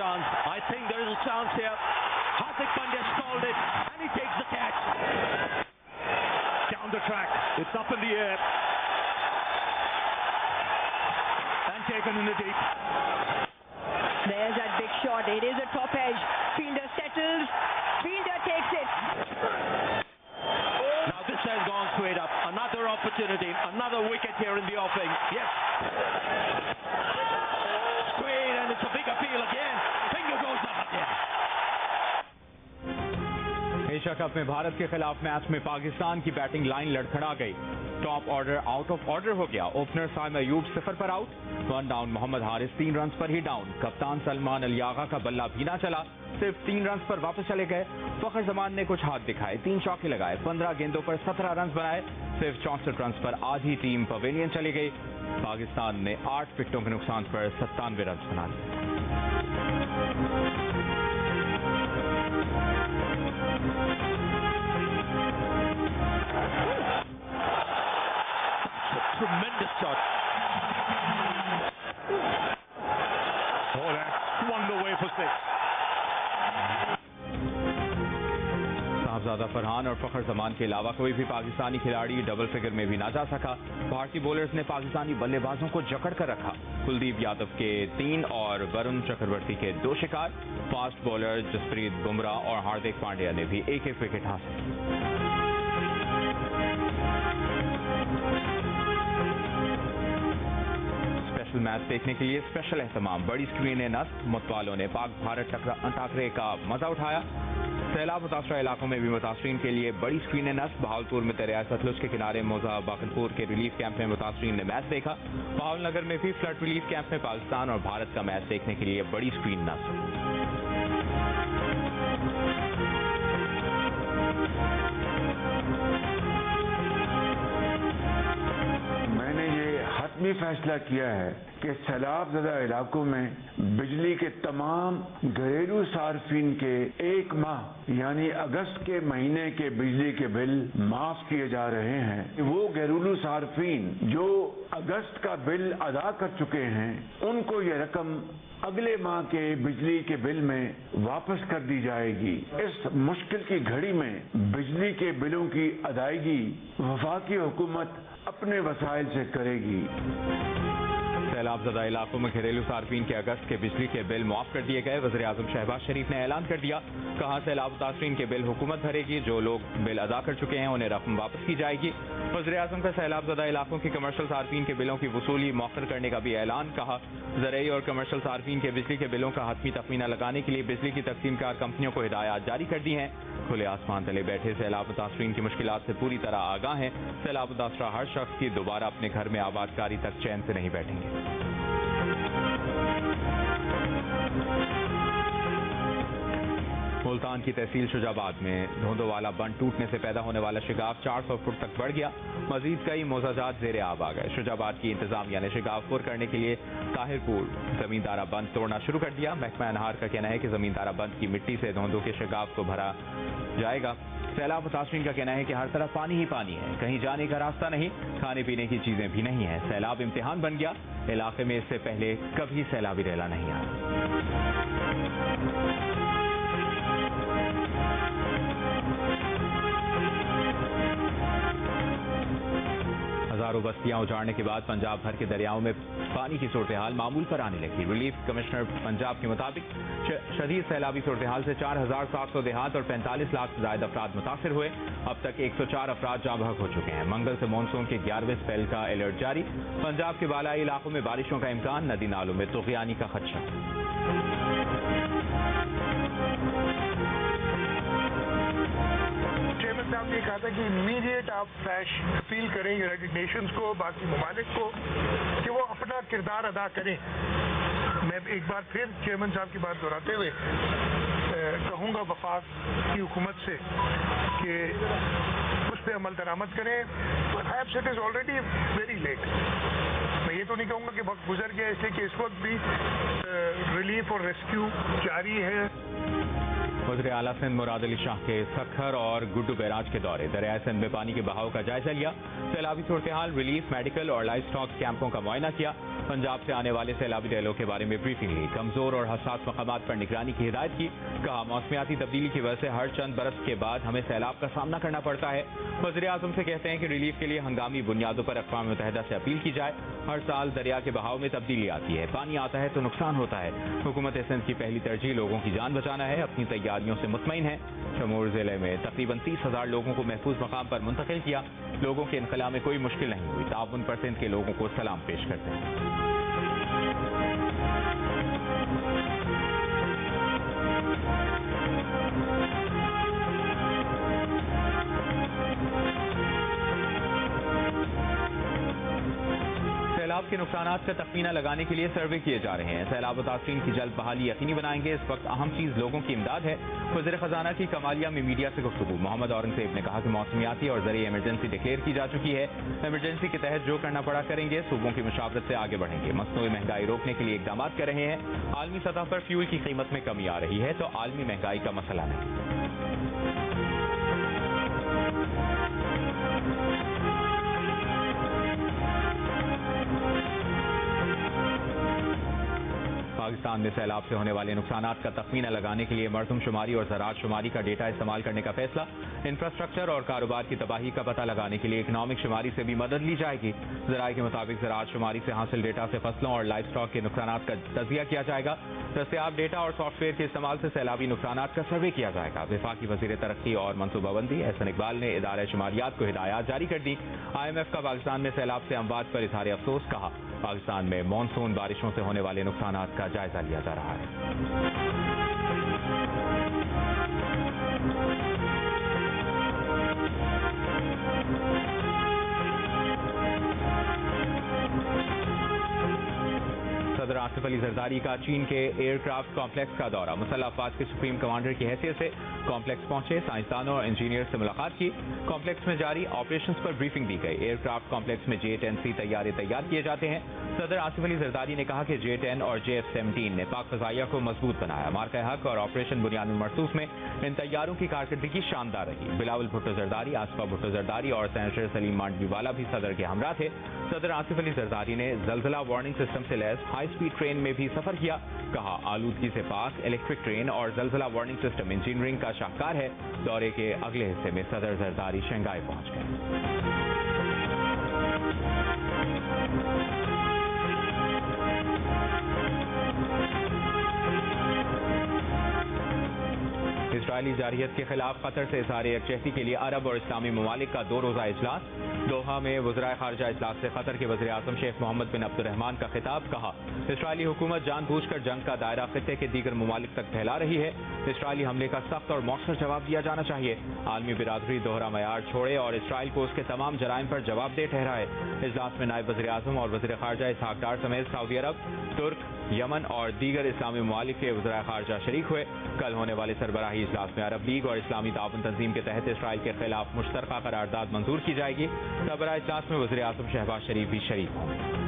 chance. I think there is a chance here. Hardik Pandya stalled it and he takes the catch. Down the track, it's up in the air and taken in the deep. There's that big shot. It is a top edge. Fielder settles. Fielder takes it. Now this has gone straight up. Another opportunity. Another wicket here in the offing. Yes. Straight, and it's a big appeal again. Finger goes up again. Asia cup में भारत के खिलाफ match में पाकिस्तान की batting line लड़खड़ा गई। Top order out of order हो गया। Opener Saim Ayub 0 पर out. 1 down Mohammad Haris 3 runs पर ही डाउन। कप्तान सलमान अली आगा का बल्ला भी ना चला, सिर्फ 3 रन्स पर वापस चले गए। फखर जमान ने कुछ हाथ दिखाए, 3 चौके लगाए, 15 गेंदों पर 17 रन्स बनाए। सिर्फ 64 रन्स पर आधी टीम पवेलियन चली गई। पाकिस्तान ने 8 विकेटों के नुकसान पर 97 रन्स बना लिए। Tremendous shot. Oh, that's one away for 6. साहबजादा Farhan और फखर जमान के अलावा कोई भी पाकिस्तानी खिलाड़ी डबल फिगर में भी ना जा सका। भारतीय बॉलर्स ने पाकिस्तानी बल्लेबाजों को जकड़ कर रखा। कुलदीप यादव के 3 और वरुण चक्रवर्ती के 2 शिकार। फास्ट बॉलर जसप्रीत बुमराह और हार्दिक पांड्या ने भी एक विकेट हासिल की। मैच देखने के लिए स्पेशल एहतमाम। बड़ी स्क्रीन नस्ब मतवालों ने पाक भारत टाकरे का मजा उठाया। सैलाब मुतासरा इलाकों में भी मुतासरीन के लिए बड़ी स्क्रीन नस्ब। बहावलपुर में दरिया सतलुज के किनारे मोजा बाकनपुर के रिलीफ कैंप में मुतासरीन ने मैच देखा। बहावलनगर में भी फ्लड रिलीफ कैंप में पाकिस्तान और भारत का मैच देखने के लिए बड़ी स्क्रीन नस्ब। भी फैसला किया है कि सैलाब ज़दा इलाकों में बिजली के तमाम घरेलू सार्फिन के 1 माह यानी अगस्त के महीने के बिजली के बिल माफ किए जा रहे हैं। वो घरेलू सार्फिन जो अगस्त का बिल अदा कर चुके हैं उनको ये रकम अगले माह के बिजली के बिल में वापस कर दी जाएगी। इस मुश्किल की घड़ी में बिजली के बिलों की अदायगी वफाकी हुकूमत अपने वसाइल से करेगी। सैलाबज़दा इलाकों में घरेलू सार्फिन के अगस्त के बिजली के बिल मुआफ कर दिए गए। वज़ीर आज़म शहबाज शरीफ ने ऐलान कर दिया, कहा सैलाब मुतासरीन के बिल हुकूमत भरेगी। जो लोग बिल अदा कर चुके हैं उन्हें रकम वापस की जाएगी। वज़ीर आज़म का सैलाबज़दा इलाकों के कमर्शियल सार्फिन के बिलों की वसूली मौखर करने का भी ऐलान। कहा ज़रई और कमर्शियल सार्फिन के बिजली के बिलों का हतमी तखमीना लगाने के लिए बिजली की तकसीमकार कंपनियों को हिदायत जारी कर दी हैं। खुले आसमान तले बैठे सैलाब मुतासरीन की मुश्किलात से पूरी तरह आगाह हैं। सैलाब मुतासरा हर शख्स की दोबारा अपने घर में आबादकारी तक चैन से नहीं बैठेंगे। मुल्तान की तहसील शुजाबाद में धोंदो वाला बंद टूटने से पैदा होने वाला शिगाफ 400 फुट तक बढ़ गया। मजीद कई मोजाजात ज़ेरे आब आ गए। शुजाबाद की इंतजामिया ने शिगाफ पुर करने के लिए ताहिरपुर जमींदारा बंद तोड़ना शुरू कर दिया। महकमा अनहार का कहना है कि जमींदारा बंद की मिट्टी से धोंदो के शिगाफ को भरा जाएगा। सैलाब मुतासरीन का कहना है कि हर तरफ पानी ही पानी है, कहीं जाने का रास्ता नहीं, खाने पीने की चीजें भी नहीं है। सैलाब इम्तिहान बन गया। इलाके में इससे पहले कभी सैलाबी रेला नहीं आया। हजारों बस्तियां उजाड़ने के बाद पंजाब भर के दरियाओं में पानी की सूरत हाल मामूल पर आने लगी। रिलीफ कमिश्नर पंजाब के मुताबिक शदीद सैलाबी सूरत हाल से 4700 देहात और 45 लाख से ज्यादा अफराद मुतासिर हुए। अब तक 104 अफराद जाँ बहक हो चुके हैं। मंगल से मानसून के 11वें स्पेल का अलर्ट जारी। पंजाब के बालाई इलाकों में बारिशों का इम्कान। नदी नालों में तुग़यानी का खदशा। चेयरमैन साहब ने कहा था कि इमीडिएट आप फ्लैश अपील करें यूनाइटेड नेशंस को, बाकी ममालिक को कि वो अपना किरदार अदा करें। मैं एक बार फिर चेयरमैन साहब की बात दोहराते हुए कहूँगा वफाक की हुकूमत से कि उस पर अमल दरामद करें। Perhaps it is already very late. मैं ये तो नहीं कहूँगा कि वक्त गुजर गया, इसलिए कि इस वक्त भी रिलीफ और रेस्क्यू जारी है। वज़ीर आला सिंध मुराद अली शाह के सखर और गुड्डू बैराज के दौरे, दरियाए सिंध में पानी के बहाव का जायजा लिया, सैलाबी सूरत-ए-हाल, रिलीफ, मेडिकल और लाइफ स्टॉक कैंपों का मुआयना किया, पंजाब से आने वाले सैलाबी दलों के बारे में ब्रीफिंग ली, कमजोर और हसास मकामात पर निगरानी की हिदायत की, कहा मौसमियाती तब्दीली की वजह से हर चंद बरस के बाद हमें सैलाब का सामना करना पड़ता है। वज़ीर आज़म से कहते हैं कि रिलीफ के लिए हंगामी बुनियादों पर अक़वाम मुत्तहिदा से अपील की जाए। हर साल दरिया के बहाव में तब्दीली आती है, पानी आता है तो नुकसान होता है। हुकूमत सिंध की पहली तरजीह लोगों की जान बचाना है, अपनी तैयारियों से मुतमईन है। शमूर जिले में तकरीबन 30,000 लोगों को महफूज मकाम पर मुंतकिल किया। लोगों के इनखला में कोई मुश्किल नहीं हुई। ताउन पर सिंध के लोगों को सलाम पेश करते हैं। सैलाब के नुकसानात का तखमीना लगाने के लिए सर्वे किए जा रहे हैं। सैलाब मुतासरीन की जल्द बहाली यकीनी बनाएंगे। इस वक्त अहम चीज लोगों की इमदाद है। वज़ीर खजाना की कमालिया में मीडिया से गुफ्तगू, मोहम्मद औरंगजेब ने कहा कि मौसमियाती और ज़रिए इमरजेंसी डिक्लेयर की जा चुकी है। इमरजेंसी के तहत जो करना पड़ा करेंगे। सूबों की मुशावरत से आगे बढ़ेंगे। मसनूई महंगाई रोकने के लिए इकदाम कर रहे हैं। आलमी सतह पर फ्यूल की कीमत में कमी आ रही है तो आलमी महंगाई का मसला नहीं। पाकिस्तान में सैलाब से होने वाले नुकसानात का तखमीना लगाने के लिए मरदमशुमारी और ज़राअत शुमारी का डेटा इस्तेमाल करने का फैसला। इंफ्रास्ट्रक्चर और कारोबार की तबाही का पता लगाने के लिए इकनॉमिक शुमारी से भी मदद ली जाएगी। ज़राए के मुताबिक ज़राअत शुमारी से हासिल डेटा से फसलों और लाइफ स्टॉक के नुकसानात का तजिया किया जाएगा। दस्तयाब डेटा और सॉफ्टवेयर के इस्तेमाल से सैलाबी नुकसानात का सर्वे किया जाएगा। वफाकी वज़ीर तरक्की और मनसूबाबंदी एहसन इकबाल ने इदारे शुमारियात को हिदायत जारी कर दी। IMF का पाकिस्तान में सैलाब से अमवात पर इज़हार अफसोस, कहा पाकिस्तान में मानसून बारिशों से होने वाले नुकसानात का जायजा लिया जा रहा है। सदर आसिफ अली जरदारी का चीन के एयरक्राफ्ट कॉम्प्लेक्स का दौरा, मुसल्लह अफवाज के सुप्रीम कमांडर की हैसियत से कॉम्प्लेक्स पहुंचे, साइंसदानों और इंजीनियर से मुलाकात की। कॉम्प्लेक्स में जारी ऑपरेशंस पर ब्रीफिंग दी गई। एयरक्राफ्ट कॉम्प्लेक्स में J-10C तैयारे तैयार किए जाते हैं। सदर आसिफ अली जरदारी ने कहा कि J-10 और JF-17 ने पाक फजाइया को मजबूत बनाया। मार्का हक और ऑपरेशन बुनियानुल मरसूस में इन तैयारों की कारकर्दगी शानदार रही। बिलावल भुट्टो जरदारी, आसफा भुट्टो जरदारी और सेनेटर सलीम मांडवीवाला भी सदर के हमरा थे। सदर आसिफ अली जरदारी ने जलजला वार्निंग सिस्टम से लैस हाई स्पीड ट्रेन में भी सफर किया। कहा आलूदगी से पाक इलेक्ट्रिक ट्रेन और जलजला वार्निंग सिस्टम इंजीनियरिंग का शाहकार है। दौरे के अगले हिस्से में सदर जरदारी शंघाई पहुंच गए। इसराइली जारहियत के खिलाफ कतर से इज़हार यकजहती के लिए अरब और इस्लामी ममालिक का 2 रोज़ा इजलास। दोहा में वज़राए खारजा इजलास से कतर के वज़ीर आज़म शेख मोहम्मद बिन अब्दुर्रहमान का खिताब, कहा इसराइली हुकूमत जानबूझकर जंग का दायरा खित्ते के दीगर ममालिक तक फैला रही है। इसराइली हमले का सख्त और मौसर जवाब दिया जाना चाहिए। आलमी बिरादरी दोहरा मयार छोड़े और इसराइल को उसके तमाम जराइम पर जवाबदेह ठहराए। इजलास में नायब वज़ीर आज़म और वज़ीर खारजा इसहाक डार समेत सऊदी अरब, तुर्क, यमन और दीगर इस्लामी ममालिक के वज़राए खारजा शरीक हुए। कल होने वाले सरबराही इजलास में अरब लीग और इस्लामी ताउन तंजीम के तहत इसराइल के खिलाफ मुश्तरका करारदाद मंजूर की जाएगी। सरबराह इजलास में वज़ीर आज़म शहबाज शरीफ भी शरीक होंगे।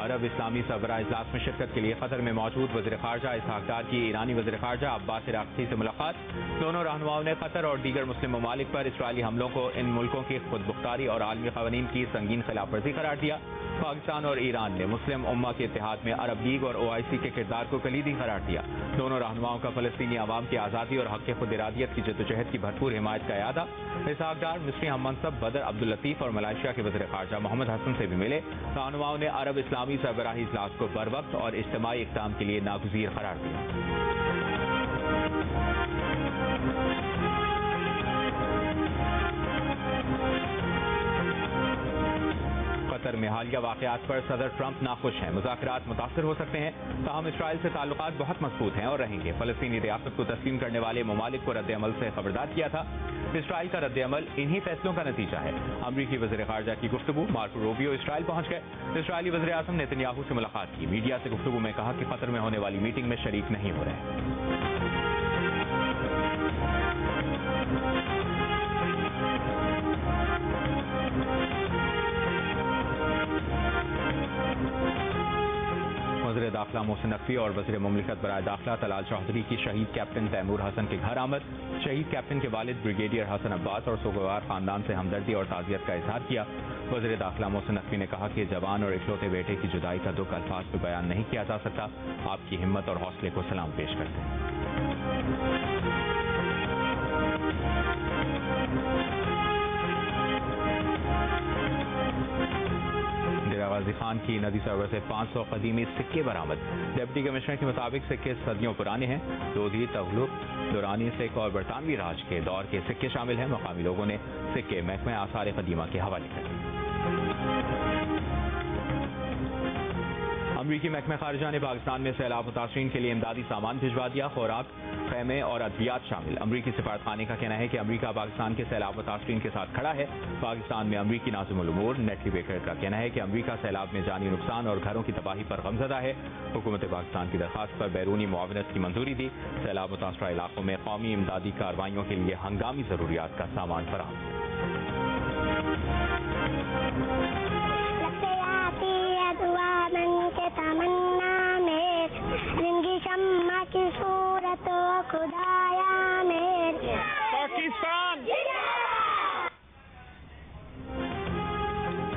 अरब इस्लामी सरबराह इजलास में शिरकत के लिए कतर में मौजूद वज़ीर खारजा इसहाक डार की ईरानी वज़ीर खारजा अब्बास इराक़ची से मुलाकात। दोनों रहनुमाओं ने कतर और दीगर मुस्लिम ममालिक पर इसराइली हमलों को इन मुल्कों की खुदमुख्तारी और आलमी क़वानीन की संगीन खिलाफ वर्जी करार दिया। पाकिस्तान और ईरान ने मुस्लिम उम्मा के इत्तेहाद में अरब लीग और OIC के किरदार को कलीदी करार दिया। दोनों रहनुमाओं का फ़लस्तीनी अवाम की आज़ादी और हक़ खुद इरादियत की जद्दोजहद की भरपूर हिमायत का यादा। इसहाक डार मिस्री हम मनसब बदर अब्दुल लतीफ़ और मलेशिया के वज़ीर खारजा मोहम्मद हसन से भी मिले। रहनुमाओं ने अरब इस्लामी सरबराही इजलास को बरवक्त और इज्तिमाई इक़दाम के लिए नागुज़ीर करार दिया। कतर में हालिया वाक़यात पर सदर ट्रंप नाखुश हैं। मुज़ाकरात मुतासिर हो सकते हैं, ताहम इसराइल से ताल्लुकात बहुत मजबूत हैं और रहेंगे। फ़लस्तीनी रियासत को तस्लीम करने वाले ममालिक को रद्द-ए-अमल से खबरदार किया था। इसराइल का रद्द-ए-अमल इन्हीं फैसलों का नतीजा है। अमरीकी वज़ीर ख़ारजा की गुफ्तगू, मार्को रूबियो इसराइल पहुंच गए। इसराइली वज़ीर आज़म नेतन्याहू से मुलाकात की। मीडिया से गुफ्तगू में कहा कि कतर में होने वाली मीटिंग में शरीक नहीं हो रहे। दाखिला मोहसिन नकवी और वज़ीर मुमलिकत बराए दाखिला तलाल चौधरी की शहीद कैप्टन तैमूर हसन के घर आमद। शहीद कैप्टन के वालिद ब्रिगेडियर हसन अब्बास और सोगवार खानदान से हमदर्दी और ताज़ियत का इजहार किया। वज़ीर दाखिला मोहसिन नकवी ने कहा कि जवान और इकलौते बेटे की जुदाई का दुख अल्फाज में बयान नहीं किया जा सकता। आपकी हिम्मत और हौसले को सलाम पेश करते हैं। गाजी खान की नदी सरोवर से 500 कदीमी सिक्के बरामद। डिप्टी कमिश्नर के मुताबिक सिक्के सदियों पुराने हैं। लोधी, तगलुक, दुरानी सिख और बरतानवी राज के दौर के सिक्के शामिल हैं। मकामी लोगों ने सिक्के महकमे आसार कदीमा के हवाले कर दिए। अमरीकी महकमा खारजा ने पाकिस्तान में सैलाब मुतासरीन के लिए इमदादी सामान भिजवा दिया। खुराक, खैमे और अद्वियात शामिल। अमरीकी सफारतखाने का कहना है कि अमरीका पाकिस्तान के सैलाब मुतासरीन के साथ खड़ा है। पाकिस्तान में अमरीकी नाज़िमुल उमूर नेटली बेकर का कहना है कि अमरीका सैलाब में जानी नुकसान और घरों की तबाही पर गमज़दा है। हुकूमत पाकिस्तान की दरख्वास्त पर बैरूनी मुआवनत की मंजूरी दी। सैलाब मुतासरा इलाकों में कौमी इमदादी कार्रवाइयों के लिए हंगामी ज़रूरियात का सामान फराहम।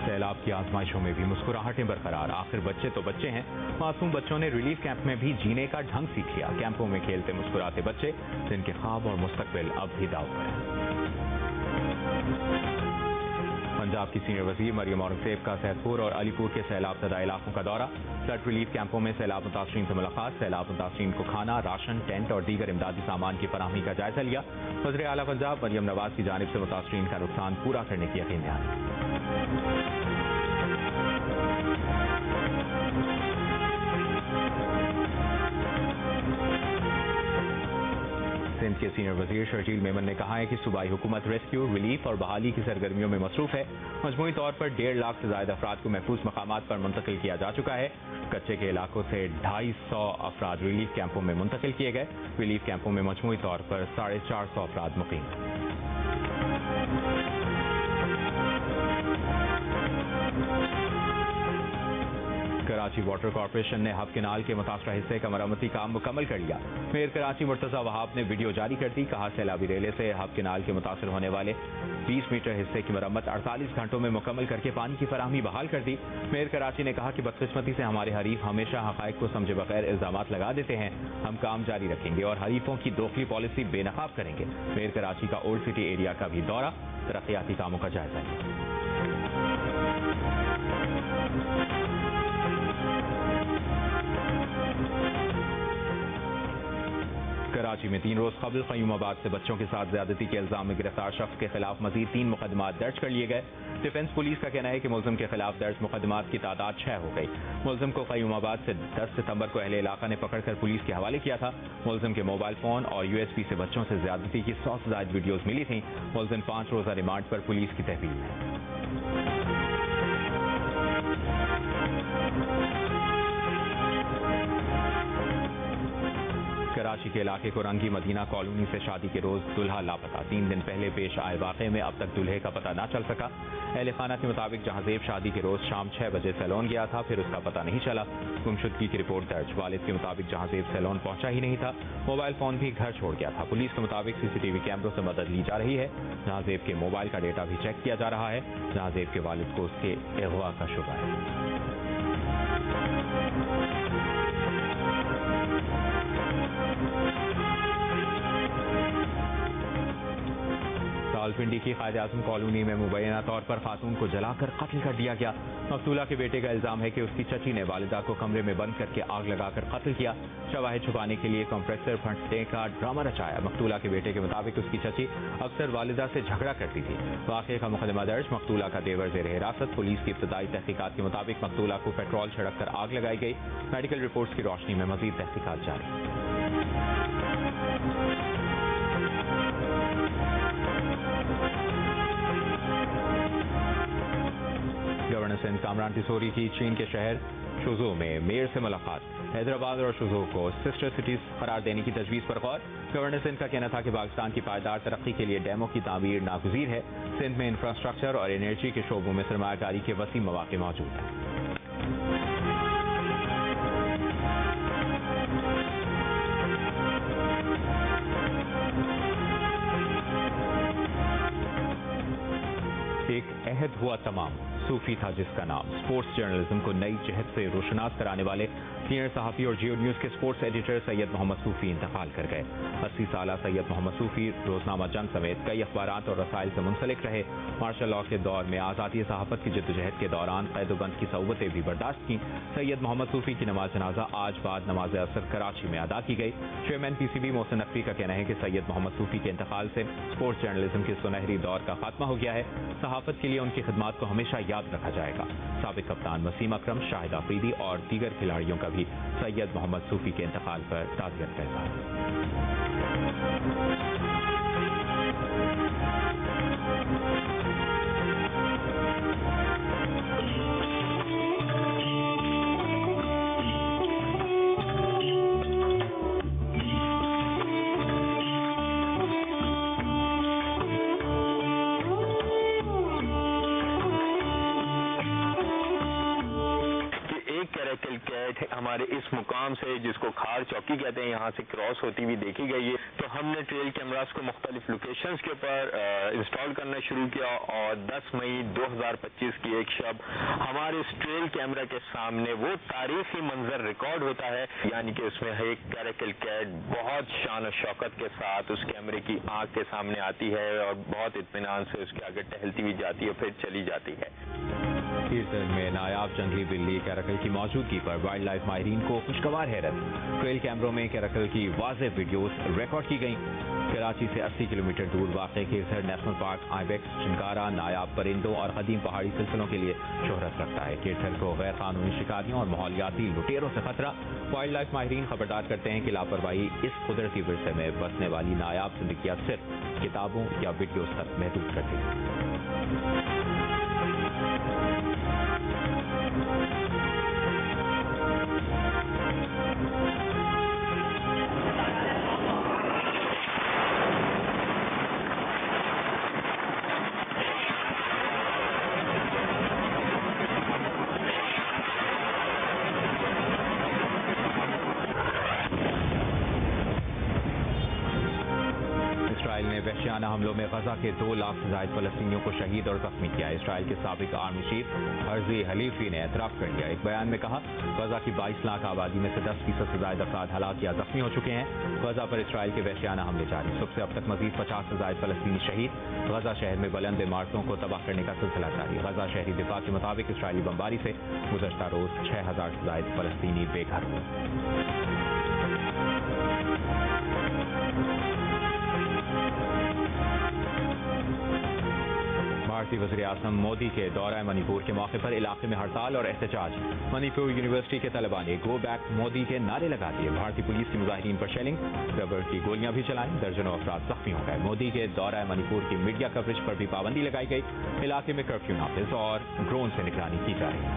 सैलाब की आजमाइशों में भी मुस्कुराहटें बरकरार। आखिर बच्चे तो बच्चे हैं। मासूम बच्चों ने रिलीफ कैंप में भी जीने का ढंग सीख लिया। कैंपों में खेलते मुस्कुराते बच्चे, जिनके ख्वाब और मुस्तकबिल अब भी दांव पर है। पंजाब की सीनियर वजीर मरियम औरंगजेब का सैदपुर और अलीपुर के सैलाब ज़दा इलाकों का दौरा। फ्लड रिलीफ कैंपों में सैलाब मुतासरीन से मुलाकात। सैलाब मुतासरीन को खाना, राशन, टेंट और दीगर इमदादी सामान की फराहमी का जायजा लिया। वज़ीर आला पंजाब मरियम नवाज की जानिब से मुतासरीन का नुकसान पूरा करने की यकीन दहानी। सिंध के सीनियर वजीर शर्जील मेमन ने कहा है कि सूबाई हुकूमत रेस्क्यू, रिलीफ और बहाली की सरगर्मियों में मसरूफ है। मजमूई तौर पर 1.5 लाख से ज्यादा अफराद को महफूज मकामात पर मुंतकिल किया जा चुका है। कच्चे के इलाकों से 250 अफराद रिलीफ कैंपों में मुंतकिल किए गए। रिलीफ कैंपों में मजमूई तौर पर 450 अफराद मुकीम। कराची वाटर कॉर्पोरेशन ने हब केनाल के मुतासरा हिस्से का मरम्मती काम मुकम्मल कर लिया। मेयर कराची मुर्तजा वहाब ने वीडियो जारी कर दी। कहा, सैलाबी रेले से हब केनाल के मुतासर होने वाले 20 मीटर हिस्से की मरम्मत 48 घंटों में मुकम्मल करके पानी की फराहमी बहाल कर दी। मेयर कराची ने कहा कि बदकिस्मती से हमारे हरीफ हमेशा हक़ाइक़ को समझे बगैर इल्जामात लगा देते हैं। हम काम जारी रखेंगे और हरीफों की दोखली पॉलिसी बेनकाब करेंगे। मेयर कराची का ओल्ड सिटी एरिया का भी दौरा, तरक्याती कामों का जायजा लिया। कराची में 3 रोज कबल क़य्यूमाबाद से बच्चों के साथ ज्यादती के इल्जाम में गिरफ्तार शख्स के खिलाफ मजीद 3 मुकदमात दर्ज कर लिए गए। डिफेंस पुलिस का कहना है कि मुलजिम के खिलाफ दर्ज मुकदमात की तादाद 6 हो गई। मुलजिम को क़य्यूमाबाद से 10 सितंबर को अहले इलाका ने पकड़कर पुलिस के हवाले किया था। मुलजिम के मोबाइल फोन और USB से बच्चों से ज्यादती की 100 से ज्यादा वीडियोज मिली थी। मुलजिम 5 रोजा रिमांड पर पुलिस की तहवील है। कराची के इलाके को रंगी मदीना कॉलोनी से शादी के रोज दुल्हा लापता। 3 दिन पहले पेश आए वाक़े में अब तक दुल्हे का पता न चल सका। अहले खाना के मुताबिक जहाजेब शादी के रोज शाम 6 बजे सैलून गया था, फिर उसका पता नहीं चला। गुमशुदगी की रिपोर्ट दर्ज। वालिद के मुताबिक जहाजेब सैलून पहुंचा ही नहीं था। मोबाइल फोन भी घर छोड़ गया था। पुलिस के मुताबिक CCTV कैमरों से मदद ली जा रही है। जहाजेब के मोबाइल का डेटा भी चेक किया जा रहा है। जहाजेब के वालिद को उसके अगवा का शुबा है। रावलपिंडी की कायद आज़म कॉलोनी में मुबैना तौर पर खातून को जलाकर कत्ल कर दिया गया। मकतूला के बेटे का इल्जाम है कि उसकी चची ने वालिदा को कमरे में बंद करके आग लगाकर कत्ल किया। शवाहिद छुपाने के लिए कंप्रेसर फटने का ड्रामा रचाया। मकतूला के बेटे के मुताबिक उसकी चची अक्सर वालिदा से झगड़ा करती थी। वाक़े का मुकदमा दर्ज। मकतूला का देवर ज़ेर हिरासत। पुलिस की इब्तदाई तहकीकात के मुताबिक मकतूला को पेट्रोल छिड़क कर आग लगाई गई। मेडिकल रिपोर्ट्स की रोशनी में मजीद तहकीकात जारी। गवर्नर सिंध कामरान तिसोरी की चीन के शहर शुजू में मेयर से मुलाकात। हैदराबाद और शुजू को सिस्टर सिटीज करार देने की तजवीज़ पर गौर। गवर्नर सिंध का कहना था कि पाकिस्तान की पायदार तरक्की के लिए डैमों की तामीर नागुज़ीर है। सिंध में इंफ्रास्ट्रक्चर और एनर्जी के शोबों में सरमायाकारी के वसी मौके मौजूद हैं। जद्दोजहद हुआ तमाम, सूफी था जिसका नाम। स्पोर्ट्स जर्नलिज्म को नई जहत से रोशनास कराने वाले सीनियर सहाफ़ी और जियो न्यूज़ के स्पोर्ट्स एडिटर सैयद मोहम्मद सूफी इंतकाल कर गए। 80 साल सैयद मोहम्मद सूफी रोजनामा जंग समेत कई अखबारात और रसाइल से मुंसलिक रहे। मार्शल लॉ के दौर में आज़ादी सहाफ़त की जद्दोजहद के दौरान क़ैद-ओ-बंद की सऊबतें भी बर्दाश्त की। सैयद मोहम्मद सूफी की नमाज जनाजा आज बाद नमाज असर कराची में अदा की गई। चेयरमैन PCB मोहसिन नकवी का कहना है कि सैयद मोहम्मद सूफी के इंतकाल से स्पोर्ट्स जर्नलिज्म के सुनहरी दौर का खात्मा हो गया है। सहाफ़त के लिए उनकी खिदमात को हमेशा याद रखा जाएगा। साबिक कप्तान वसीम अकरम, शाहिद आफरीदी और दीगर खिलाड़ियों का भी सैयद मोहम्मद सूफी के इंतकाल पर ताज़ियत का इज़हार। हमारे इस मुकाम से, जिसको खार चौकी कहते हैं, यहाँ से क्रॉस होती हुई देखी गई है। तो हमने ट्रेल कैमरास को मुख्तलिफ लोकेशंस के ऊपर इंस्टॉल करना शुरू किया और 10 मई 2025 की एक शब हमारे इस ट्रेल कैमरा के सामने वो तारीखी मंजर रिकॉर्ड होता है, यानी कि उसमें एक कैरेकल कैट बहुत शान और शौकत के साथ उस कैमरे की आंख के सामने आती है और बहुत इत्मीनान से उसके आगे टहलती हुई जाती है, फिर चली जाती है। कीर्तन में नायाब जंगली बिल्ली कैरकल की मौजूदगी पर वाइल्ड लाइफ माहिरीन को खुशगवार हैरत। ट्रेल कैमरों में कैरकल की वाज़ेह वीडियोस रिकॉर्ड की गई। कराची से 80 किलोमीटर दूर वाक़ कीरसर नेशनल पार्क आइबेक्स, चिंकारा नायाब परिंदों और कदीम पहाड़ी सिलसिलों के लिए शोहरत रखता है। कीरसर को गैर कानूनी शिकारियों और माहौलियाती लुटेरों से खतरा। वाइल्ड लाइफ माहिरीन खबरदार करते हैं कि लापरवाही इस कुदरती विरसे में बसने वाली नायाब जिंदगियां सिर्फ किताबों या वीडियोस तक महदूद करती हैं। वहशियाना हमलों में गजा के 2 लाख से ज़ायद फलस्तीनियों को शहीद और जख्मी किया। इसराइल के साबिक आर्मी चीफ हर्जी हलीफी ने एतराफ़ कर लिया। एक बयान में कहा, गजा की 22 लाख आबादी में से 10% से ज़ायद अफराद हलाक या जख्मी हो चुके हैं। गजा पर इसराइल के वहशियाना हमले जारी। सुबह से अब तक मजीद 50 से ज़ायद फलस्तीनी शहीद। गजा शहर में बुलंद इमारतों को तबाह करने का सिलसिला जारी। गजा शहरी दिफा के मुताबिक इसराइली बमबारी से गुज़श्ता रोज़ 6000 से ज़ायद फलस्तीनी बेघर हुए। भारतीय वज़ीर आज़म मोदी के दौरा मणिपुर के मौके पर इलाके में हड़ताल और एहतजाज। मणिपुर यूनिवर्सिटी के तलबा ने गो बैक मोदी के नारे लगा दिए। भारतीय पुलिस की मुजाहिरीन पर शेलिंग, रबर की गोलियां भी चलाई। दर्जनों अफराद जख्मी हो गए। मोदी के दौरा मणिपुर की मीडिया कवरेज पर भी पाबंदी लगाई गई। इलाके में कर्फ्यू नाफिज और ड्रोन से निगरानी की जा रही है।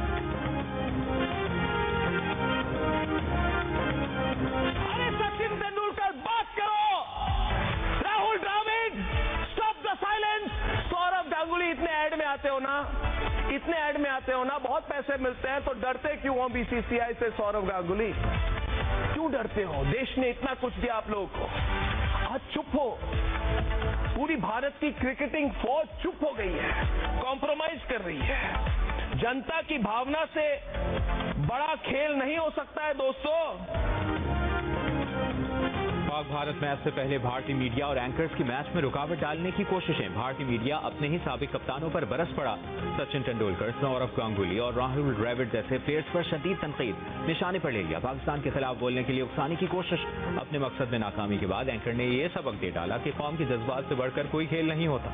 अरे सचिन तेंदुलकर बात करो, Rahul Dravid stop the silence. Sourav Ganguly इतने ऐड में आते हो ना, बहुत पैसे मिलते हैं तो डरते क्यों हो BCCI से? सौरव गांगुली क्यों डरते हो? देश ने इतना कुछ दिया आप लोगों को, आज चुप हो। पूरी भारत की क्रिकेटिंग फौज चुप हो गई है, कॉम्प्रोमाइज कर रही है। जनता की भावना से बड़ा खेल नहीं हो सकता है दोस्तों। पाक भारत मैच से पहले भारतीय मीडिया और एंकर्स की मैच में रुकावट डालने की कोशिशें। भारतीय मीडिया अपने ही साबिक कप्तानों पर बरस पड़ा। सचिन तेंदुलकर, सौरव गांगुली और राहुल द्रविड़ जैसे प्लेयर्स पर शदीद तनकीद निशाने पर ले लिया। पाकिस्तान के खिलाफ बोलने के लिए उकसाने की कोशिश। अपने मकसद में नाकामी के बाद एंकर ने यह सबक दे डाला कि कौम के जज्बात से बढ़कर कोई खेल नहीं होता।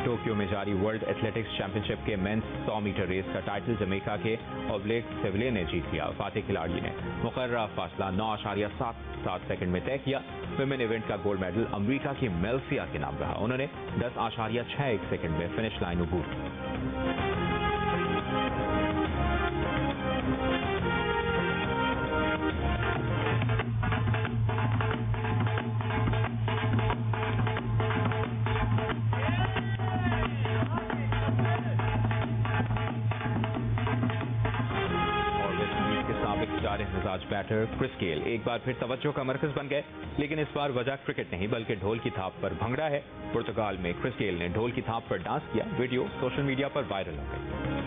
टोक्यो में जारी वर्ल्ड एथलेटिक्स चैंपियनशिप के मेंस 100 मीटर रेस का टाइटल जमैका के ओब्लेक सेवले ने जीत लिया। फातेह खिलाड़ी ने मुकर्ररा फासला 9.77 सेकंड में तय किया। विमेन इवेंट का गोल्ड मेडल अमेरिका की मेल्सिया के नाम रहा। उन्होंने 10.61 सेकंड में फिनिश लाइन अबूर की। गेंदबाज बैटर क्रिस गेल एक बार फिर तवज्जो का मरकज बन गए, लेकिन इस बार वजह क्रिकेट नहीं बल्कि ढोल की थाप पर भंगड़ा है। पुर्तगाल में क्रिस गेल ने ढोल की थाप पर डांस किया, वीडियो सोशल मीडिया पर वायरल हो गई।